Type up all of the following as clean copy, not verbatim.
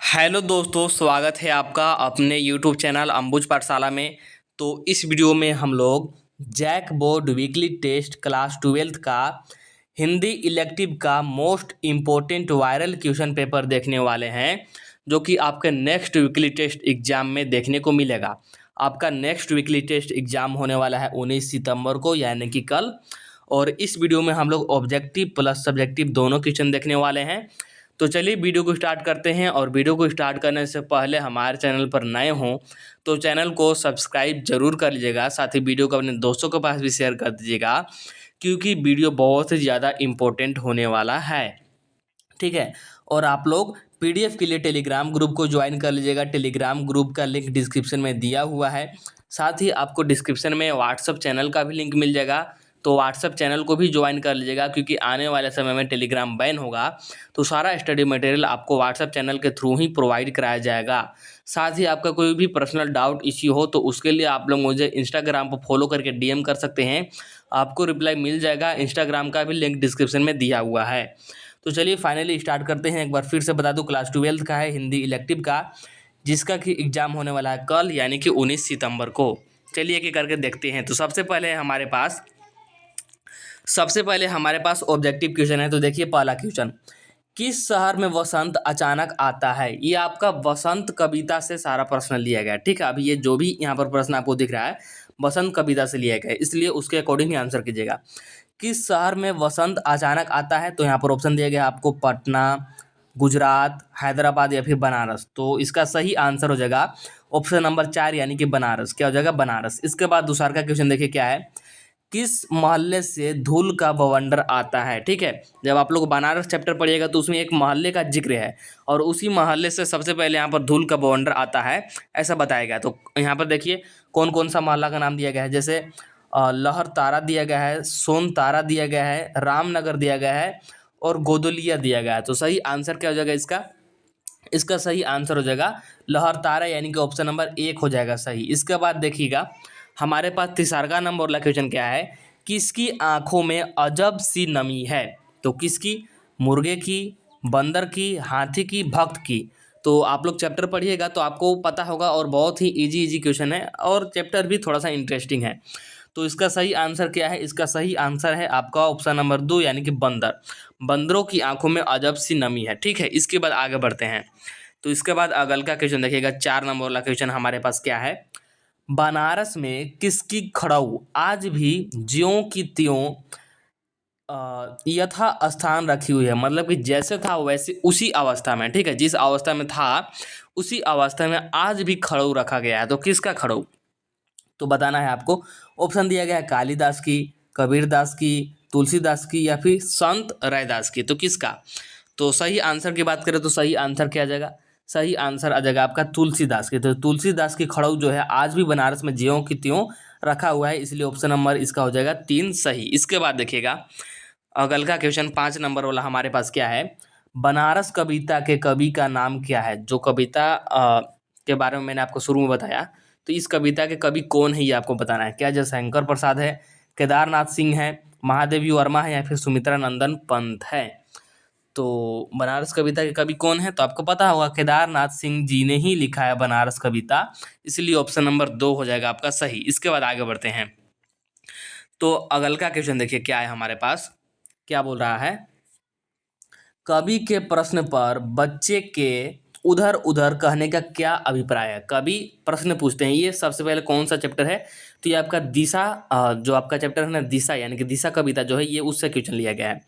Hello दोस्तों, स्वागत है आपका अपने यूट्यूब चैनल अंबुज पाठशाला में। तो इस वीडियो में हम लोग JAC board weekly test class 12th का हिंदी इलेक्टिव का most important viral question paper देखने वाले हैं, जो कि आपके नेक्स्ट वीकली टेस्ट एग्जाम में देखने को मिलेगा। आपका नेक्स्ट वीकली टेस्ट एग्जाम होने वाला है 19 सितंबर को, यानी कि कल। और इस वीडियो में हम लोग ऑब्जेक्टिव प्लस सब्जेक्टिव दोनों क्वेश्चन देखने वाले हैं। तो चलिए वीडियो को स्टार्ट करते हैं। और वीडियो को स्टार्ट करने से पहले हमारे चैनल पर नए हों तो चैनल को सब्सक्राइब जरूर कर लीजिएगा, साथ ही वीडियो को अपने दोस्तों के पास भी शेयर कर दीजिएगा, क्योंकि वीडियो बहुत ही ज़्यादा इम्पोर्टेंट होने वाला है। ठीक है। और आप लोग पीडीएफ के लिए टेलीग्राम ग्रुप को ज्वाइन कर लीजिएगा। टेलीग्राम ग्रुप का लिंक डिस्क्रिप्शन में दिया हुआ है। साथ ही आपको डिस्क्रिप्शन में व्हाट्सअप चैनल का भी लिंक मिल जाएगा, तो व्हाट्सअप चैनल को भी ज्वाइन कर लीजिएगा, क्योंकि आने वाले समय में टेलीग्राम बैन होगा तो सारा स्टडी मटेरियल आपको व्हाट्सअप चैनल के थ्रू ही प्रोवाइड कराया जाएगा। साथ ही आपका कोई भी पर्सनल डाउट इश्यू हो तो उसके लिए आप लोग मुझे इंस्टाग्राम पर फॉलो करके डीएम कर सकते हैं, आपको रिप्लाई मिल जाएगा। इंस्टाग्राम का भी लिंक डिस्क्रिप्शन में दिया हुआ है। तो चलिए फाइनली स्टार्ट करते हैं। एक बार फिर से बता दूं, क्लास 12th का है हिंदी इलेक्टिव का, जिसका कि एग्ज़ाम होने वाला है कल, यानी कि 19 सितंबर को। चलिए एक करके देखते हैं। तो सबसे पहले हमारे पास ऑब्जेक्टिव क्वेश्चन है। तो देखिए पहला क्वेश्चन, किस शहर में वसंत अचानक आता है? ये आपका वसंत कविता से सारा प्रश्न लिया गया है। ठीक है। अभी ये जो भी यहाँ पर प्रश्न आपको दिख रहा है वसंत कविता से लिया गया है, इसलिए उसके अकॉर्डिंग ही आंसर कीजिएगा। किस शहर में वसंत अचानक आता है? तो यहाँ पर ऑप्शन दिया गया है आपको, पटना, गुजरात, हैदराबाद या फिर बनारस। तो इसका सही आंसर हो जाएगा ऑप्शन नंबर 4, यानी कि बनारस। क्या हो जाएगा? बनारस। इसके बाद दूसरा का क्वेश्चन देखिए क्या है, किस मोहल्ले से धूल का बवंडर आता है? ठीक है। जब आप लोग बनारस चैप्टर पढ़िएगा तो उसमें एक मोहल्ले का जिक्र है, और उसी मोहल्ले से सबसे पहले यहाँ पर धूल का बवंडर आता है, ऐसा बताया गया। तो यहाँ पर देखिए कौन कौन सा मोहल्ला का नाम दिया गया है। जैसे लहर तारा दिया गया है, सोन तारा दिया गया है, रामनगर दिया गया है और गोदलिया दिया गया है। तो सही आंसर क्या हो जाएगा इसका सही आंसर हो जाएगा लहर तारा, यानी कि ऑप्शन नंबर 1 हो जाएगा सही। इसके बाद देखिएगा हमारे पास तीसरा नंबर वाला क्वेश्चन क्या है, किसकी आंखों में अजब सी नमी है? तो किसकी? मुर्गे की, बंदर की, हाथी की, भक्त की। तो आप लोग चैप्टर पढ़िएगा तो आपको पता होगा, और बहुत ही इजी क्वेश्चन है, और चैप्टर भी थोड़ा सा इंटरेस्टिंग है। तो इसका सही आंसर क्या है? इसका सही आंसर है आपका ऑप्शन नंबर 2, यानी कि बंदर। बंदरों की आंखों में अजब सी नमी है। ठीक है। इसके बाद आगे बढ़ते हैं। तो इसके बाद अगल का क्वेश्चन देखिएगा, 4 नंबर वाला क्वेश्चन हमारे पास क्या है, बनारस में किसकी खड़ाऊ आज भी ज्यों की त्यों यथा स्थान रखी हुई है? मतलब कि जैसे था वैसे उसी अवस्था में। ठीक है। जिस अवस्था में था उसी अवस्था में आज भी खड़ाऊ रखा गया है। तो किसका खड़ाऊ? तो बताना है आपको। ऑप्शन दिया गया है कालिदास की, कबीरदास की, तुलसीदास की या फिर संत रैदास की। तो किसका? तो सही आंसर की बात करें तो सही आंसर क्या आ जाएगा? सही आंसर आ जाएगा आपका तुलसीदास की। तो तुलसीदास की खड़ाऊ जो है आज भी बनारस में ज्यों की त्यों रखा हुआ है, इसलिए ऑप्शन नंबर इसका हो जाएगा 3 सही। इसके बाद देखिएगा अगल का क्वेश्चन 5 नंबर वाला हमारे पास क्या है, बनारस कविता के कवि का नाम क्या है? जो कविता के बारे में मैंने आपको शुरू में बताया, तो इस कविता के कवि कौन है ये आपको बताना है। क्या जयशंकर प्रसाद है, केदारनाथ सिंह है, महादेवी वर्मा है या फिर सुमित्रा नंदन पंत है? तो बनारस कविता के कवि कौन है? तो आपको पता होगा केदारनाथ सिंह जी ने ही लिखा है बनारस कविता, इसलिए ऑप्शन नंबर 2 हो जाएगा आपका सही। इसके बाद आगे बढ़ते हैं। तो अगल का क्वेश्चन देखिए क्या है हमारे पास, क्या बोल रहा है, कवि के प्रश्न पर बच्चे के उधर उधर कहने का क्या अभिप्राय है? कवि प्रश्न पूछते हैं। ये सबसे पहले कौन सा चैप्टर है? तो ये आपका दिशा, जो आपका चैप्टर है ना दिशा, यानी कि दिशा कविता जो है, ये उससे क्वेश्चन लिया गया है।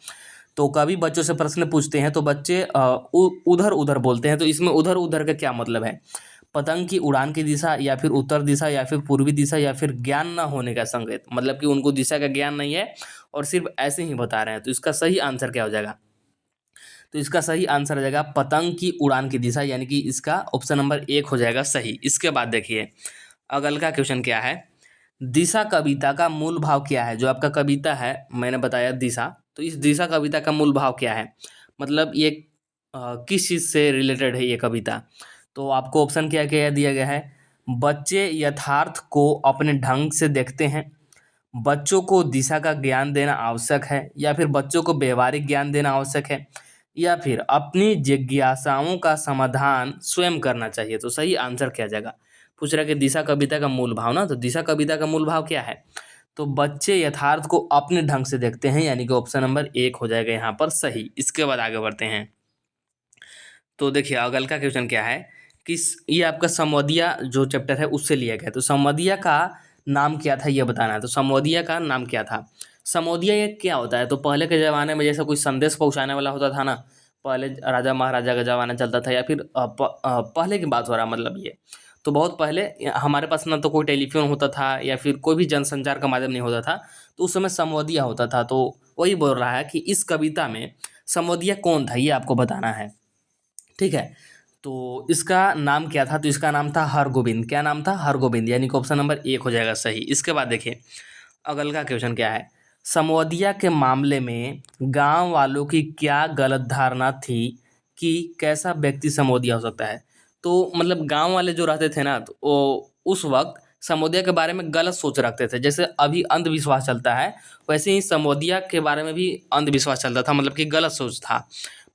तो कवि बच्चों से प्रश्न पूछते हैं तो बच्चे उधर उधर बोलते हैं। तो इसमें उधर उधर का क्या मतलब है? पतंग की उड़ान की दिशा, या फिर उत्तर दिशा, या फिर पूर्वी दिशा, या फिर ज्ञान न होने का संकेत। मतलब कि उनको दिशा का ज्ञान नहीं है और सिर्फ ऐसे ही बता रहे हैं। तो इसका सही आंसर क्या हो जाएगा? तो इसका सही आंसर हो जाएगा पतंग की उड़ान की दिशा, यानी कि इसका ऑप्शन नंबर 1 हो जाएगा सही। इसके बाद देखिए अगल का क्वेश्चन क्या है, दिशा कविता का मूल भाव क्या है? जो आपका कविता है मैंने बताया दिशा, तो इस दिशा कविता का मूल भाव क्या है? मतलब ये किस चीज़ से रिलेटेड है ये कविता? तो आपको ऑप्शन क्या क्या दिया गया है, बच्चे यथार्थ को अपने ढंग से देखते हैं, बच्चों को दिशा का ज्ञान देना आवश्यक है, या फिर बच्चों को व्यवहारिक ज्ञान देना आवश्यक है, या फिर अपनी जिज्ञासाओं का समाधान स्वयं करना चाहिए। तो सही आंसर क्या जाएगा? पूछ रहा है कि दिशा कविता का मूल भाव ना, तो दिशा कविता का मूल भाव क्या है? तो बच्चे यथार्थ को अपने ढंग से देखते हैं, यानी कि ऑप्शन नंबर 1 हो जाएगा यहाँ पर सही। इसके बाद आगे बढ़ते हैं। तो देखिए अगल का क्वेश्चन क्या है कि ये आपका संवादिया जो चैप्टर है उससे लिया गया है। तो संवादिया का नाम क्या था ये बताना है। तो संवादिया का नाम क्या था? संवादिया ये क्या होता है? तो पहले के ज़माने में जैसा कोई संदेश पहुंचाने वाला होता था ना, पहले राजा महाराजा का ज़माना चलता था, या फिर पहले की बात हो रहा मतलब ये, तो बहुत पहले हमारे पास ना तो कोई टेलीफोन होता था या फिर कोई भी जनसंचार का माध्यम नहीं होता था, तो उस समय संवादिया होता था। तो वही बोल रहा है कि इस कविता में संवादिया कौन था ये आपको बताना है, ठीक है। तो इसका नाम क्या था? तो इसका नाम था हरगोविंद। क्या नाम था? हरगोविंद, यानी कि ऑप्शन नंबर 1 हो जाएगा सही। इसके बाद देखिए अगल का क्वेश्चन क्या है। समवदिया के मामले में गांव वालों की क्या गलत धारणा थी कि कैसा व्यक्ति समवदिया हो सकता है? तो मतलब गांव वाले जो रहते थे ना, तो वो उस वक्त समवदिया के बारे में गलत सोच रखते थे। जैसे अभी अंधविश्वास चलता है, वैसे ही समवदिया के बारे में भी अंधविश्वास चलता था, मतलब कि गलत सोच था।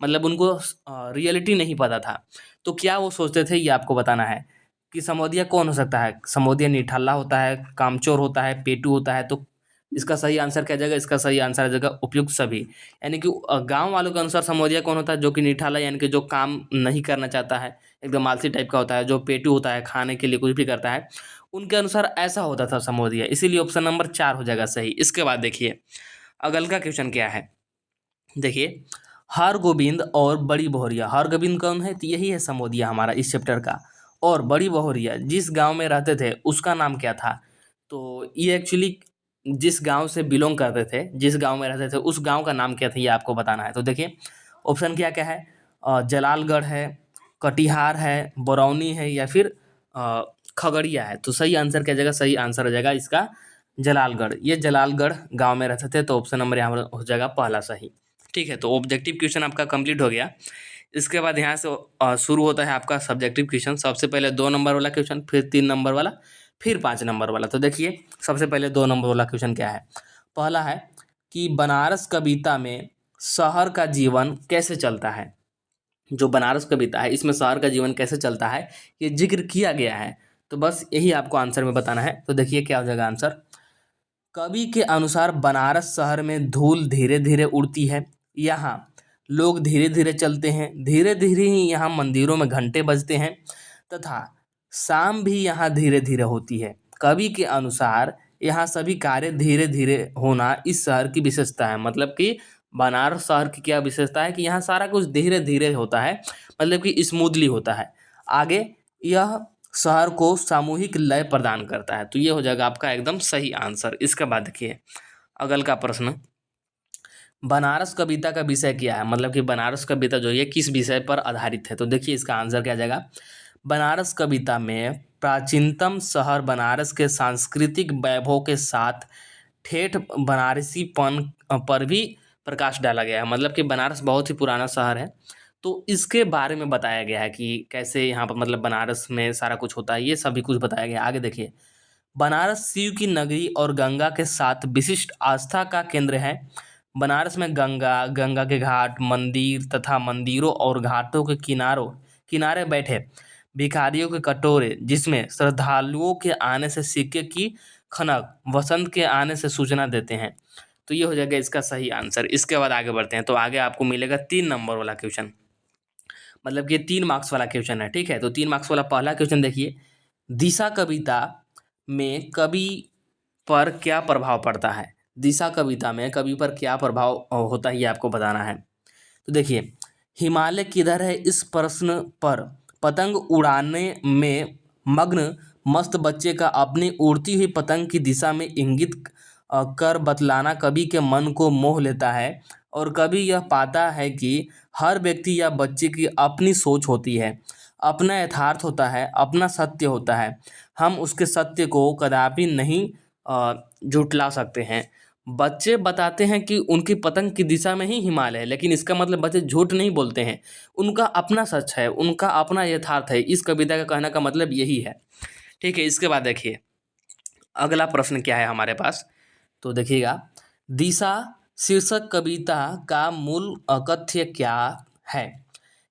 मतलब उनको रियलिटी नहीं पता था। तो क्या वो सोचते थे ये आपको बताना है कि समवदिया कौन हो सकता है। समवदिया निठल्ला होता है, कामचोर होता है, पेटू होता है। तो इसका सही आंसर क्या जाएगा? इसका सही आंसर आ जाएगा उपयुक्त सभी। यानी कि गांव वालों के अनुसार समवदिया कौन होता है? जो कि निठाला, यानी कि जो काम नहीं करना चाहता है, एकदम आलसी टाइप का होता है। जो पेटू होता है, खाने के लिए कुछ भी करता है, उनके अनुसार ऐसा होता था समवदिया। इसीलिए ऑप्शन नंबर 4 हो जाएगा सही। इसके बाद देखिए अगल का क्वेश्चन क्या है। देखिए हर गोविंद और बड़ी बहोरिया। हर गोविंद कौन है? तो यही है समोदिया हमारा इस चैप्टर का। और बड़ी बहोरिया जिस गांव में रहते थे उसका नाम क्या था? तो ये एक्चुअली जिस गांव से बिलोंग करते थे, जिस गांव में रहते थे, उस गांव का नाम क्या था ये आपको बताना है। तो देखिए ऑप्शन क्या क्या है। जलालगढ़ है, कटिहार है, बरौनी है, या फिर अ, खगड़िया है। तो सही आंसर क्या जाएगा? सही आंसर हो जाएगा इसका जलालगढ़। ये जलालगढ़ गांव में रहते थे। तो ऑप्शन नंबर यहाँ पर हो जाएगा पहला सही। ठीक है, तो ऑब्जेक्टिव क्वेश्चन आपका कंप्लीट हो गया। इसके बाद यहाँ से शुरू होता है आपका सब्जेक्टिव क्वेश्चन। सबसे पहले 2 नंबर वाला क्वेश्चन, फिर 3 नंबर वाला, फिर 5 नंबर वाला। तो देखिए सबसे पहले 2 नंबर वाला क्वेश्चन क्या है। पहला है कि बनारस कविता में शहर का जीवन कैसे चलता है। जो बनारस कविता है इसमें शहर का जीवन कैसे चलता है ये जिक्र किया गया है। तो बस यही आपको आंसर में बताना है। तो देखिए क्या हो जाएगा आंसर। कवि के अनुसार बनारस शहर में धूल धीरे धीरे उड़ती है। यहाँ लोग धीरे धीरे चलते हैं, धीरे धीरे ही यहाँ मंदिरों में घंटे बजते हैं तथा शाम भी यहाँ धीरे धीरे होती है। कवि के अनुसार यहाँ सभी कार्य धीरे धीरे होना इस शहर की विशेषता है। मतलब कि बनारस शहर की क्या विशेषता है कि यहाँ सारा कुछ धीरे धीरे होता है, मतलब कि स्मूथली होता है। आगे यह शहर को सामूहिक लय प्रदान करता है। तो ये हो जाएगा आपका एकदम सही आंसर। इसके बाद देखिए अगल का प्रश्न, बनारस कविता का विषय क्या है। मतलब कि बनारस कविता जो है किस विषय पर आधारित है। तो देखिए इसका आंसर क्या जाएगा। बनारस कविता में प्राचीनतम शहर बनारस के सांस्कृतिक वैभव के साथ ठेठ बनारसीपन पर भी प्रकाश डाला गया है। मतलब कि बनारस बहुत ही पुराना शहर है, तो इसके बारे में बताया गया है कि कैसे यहाँ पर मतलब बनारस में सारा कुछ होता है, ये सभी कुछ बताया गया है। आगे देखिए बनारस शिव की नगरी और गंगा के साथ विशिष्ट आस्था का केंद्र है। बनारस में गंगा, गंगा के घाट, मंदिर तथा मंदिरों और घाटों के किनारों किनारे बैठे भिखारियों के कटोरे, जिसमें श्रद्धालुओं के आने से सिक्के की खनक, वसंत के आने से सूचना देते हैं। तो ये हो जाएगा इसका सही आंसर। इसके बाद आगे बढ़ते हैं। तो आगे आपको मिलेगा 3 नंबर वाला क्वेश्चन, मतलब कि 3 मार्क्स वाला क्वेश्चन है। ठीक है, तो 3 मार्क्स वाला पहला क्वेश्चन देखिए। दिशा कविता में कवि पर क्या प्रभाव पड़ता है। दिशा कविता में कवि पर क्या प्रभाव होता है ये आपको बताना है। तो देखिए हिमालय किधर है इस प्रश्न पर पतंग उड़ाने में मग्न मस्त बच्चे का अपनी उड़ती हुई पतंग की दिशा में इंगित कर बतलाना कवि के मन को मोह लेता है। और कवि यह पाता है कि हर व्यक्ति या बच्चे की अपनी सोच होती है, अपना यथार्थ होता है, अपना सत्य होता है। हम उसके सत्य को कदापि नहीं झुठला सकते हैं। बच्चे बताते हैं कि उनकी पतंग की दिशा में ही हिमालय है, लेकिन इसका मतलब बच्चे झूठ नहीं बोलते हैं। उनका अपना सच है, उनका अपना यथार्थ है। इस कविता का कहने का मतलब यही है। ठीक है, इसके बाद देखिए अगला प्रश्न क्या है हमारे पास। तो देखिएगा दिशा शीर्षक कविता का मूल कथ्य क्या है?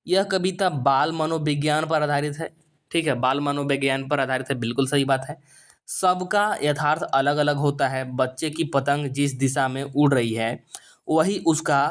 यह कविता बाल मनोविज्ञान पर आधारित है। ठीक है, बाल मनोविज्ञान पर आधारित है, बिल्कुल सही बात है। सबका यथार्थ अलग अलग होता है। बच्चे की पतंग जिस दिशा में उड़ रही है वही उसका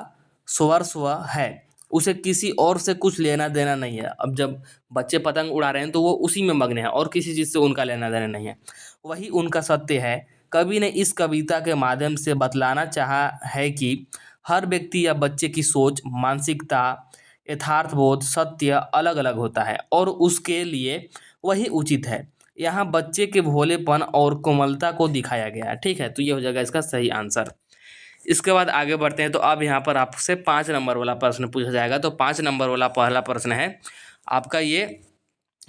स्वर्स्व है। उसे किसी और से कुछ लेना देना नहीं है। अब जब बच्चे पतंग उड़ा रहे हैं तो वो उसी में मग्न है और किसी चीज़ से उनका लेना देना नहीं है। वही उनका सत्य है। कवि ने इस कविता के माध्यम से बतलाना चाहा है कि हर व्यक्ति या बच्चे की सोच, मानसिकता, यथार्थबोध, सत्य अलग अलग होता है और उसके लिए वही उचित है। यहाँ बच्चे के भोलेपन और कोमलता को दिखाया गया है। ठीक है, तो ये हो जाएगा इसका सही आंसर। इसके बाद आगे बढ़ते हैं। तो अब यहाँ पर आपसे 5 नंबर वाला प्रश्न पूछा जाएगा। तो 5 नंबर वाला पहला प्रश्न है आपका ये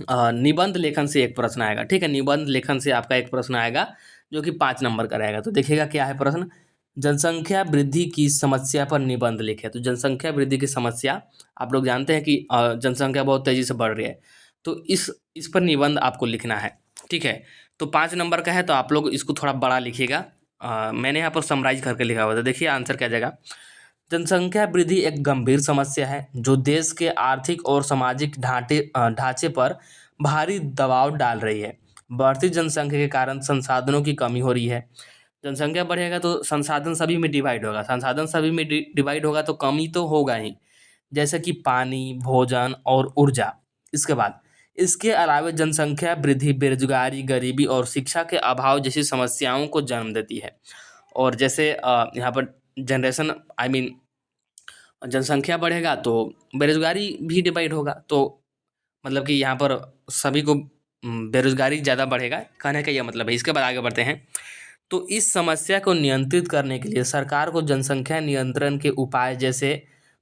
निबंध लेखन से एक प्रश्न आएगा। ठीक है, निबंध लेखन से आपका एक प्रश्न आएगा जो कि 5 नंबर का रहेगा। तो देखिएगा क्या है प्रश्न। जनसंख्या वृद्धि की समस्या पर निबंध लिखे। तो जनसंख्या वृद्धि की समस्या, आप लोग जानते हैं कि जनसंख्या बहुत तेज़ी से बढ़ रही है, तो इस पर निबंध आपको लिखना है। ठीक है, तो 5 नंबर का है तो आप लोग इसको थोड़ा बड़ा लिखिएगा। मैंने यहाँ पर समराइज करके लिखा हुआ था। देखिए आंसर क्या जाएगा। जनसंख्या वृद्धि एक गंभीर समस्या है जो देश के आर्थिक और सामाजिक ढांचे पर भारी दबाव डाल रही है। बढ़ती जनसंख्या के कारण संसाधनों की कमी हो रही है। जनसंख्या बढ़ेगा तो संसाधन सभी में डिवाइड होगा, संसाधन सभी में डिवाइड होगा तो कमी तो होगा ही, जैसे कि पानी, भोजन और ऊर्जा। इसके बाद इसके अलावा जनसंख्या वृद्धि बेरोजगारी, गरीबी और शिक्षा के अभाव जैसी समस्याओं को जन्म देती है। और जैसे यहाँ पर जनरेशन आई मीन जनसंख्या बढ़ेगा तो बेरोजगारी भी डिवाइड होगा, तो मतलब कि यहाँ पर सभी को बेरोजगारी ज़्यादा बढ़ेगा, कहने का यह मतलब है। इसके बाद आगे बढ़ते हैं। तो इस समस्या को नियंत्रित करने के लिए सरकार को जनसंख्या नियंत्रण के उपाय जैसे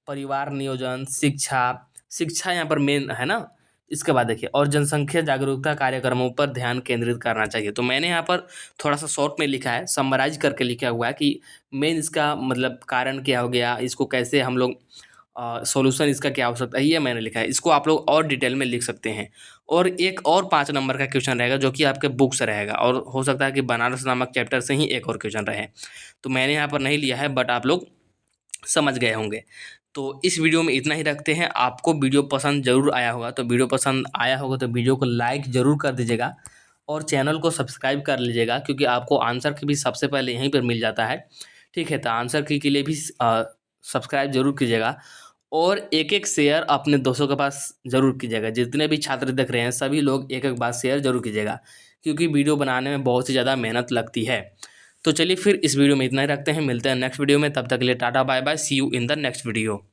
परिवार नियोजन, शिक्षा यहाँ पर मेन है ना। इसके बाद देखिए और जनसंख्या जागरूकता कार्यक्रमों पर ध्यान केंद्रित करना चाहिए। तो मैंने यहाँ पर थोड़ा सा शॉर्ट में लिखा है, समराइज करके लिखा हुआ है कि मेन इसका मतलब कारण क्या हो गया, इसको कैसे हम लोग सॉल्यूशन इसका क्या हो सकता है, ये मैंने लिखा है। इसको आप लोग और डिटेल में लिख सकते हैं। और एक और 5 नंबर का क्वेश्चन रहेगा जो कि आपके बुक से रहेगा और हो सकता है कि बनारस नामक चैप्टर से ही एक और क्वेश्चन रहे। तो मैंने यहाँ पर नहीं लिया है बट आप लोग समझ गए होंगे। तो इस वीडियो में इतना ही रखते हैं। आपको वीडियो पसंद ज़रूर आया होगा, तो वीडियो पसंद आया होगा तो वीडियो को लाइक ज़रूर कर दीजिएगा और चैनल को सब्सक्राइब कर लीजिएगा, क्योंकि आपको आंसर की भी सबसे पहले यहीं पर मिल जाता है। ठीक है, तो आंसर की के लिए भी सब्सक्राइब जरूर कीजिएगा और एक एक शेयर अपने दोस्तों के पास ज़रूर कीजिएगा। जितने भी छात्र देख रहे हैं सभी लोग एक एक बार शेयर जरूर कीजिएगा, क्योंकि वीडियो बनाने में बहुत ही ज़्यादा मेहनत लगती है। तो चलिए फिर इस वीडियो में इतना ही रखते हैं, मिलते हैं नेक्स्ट वीडियो में। तब तक के लिए ta-ta bye bye, see you in the next video.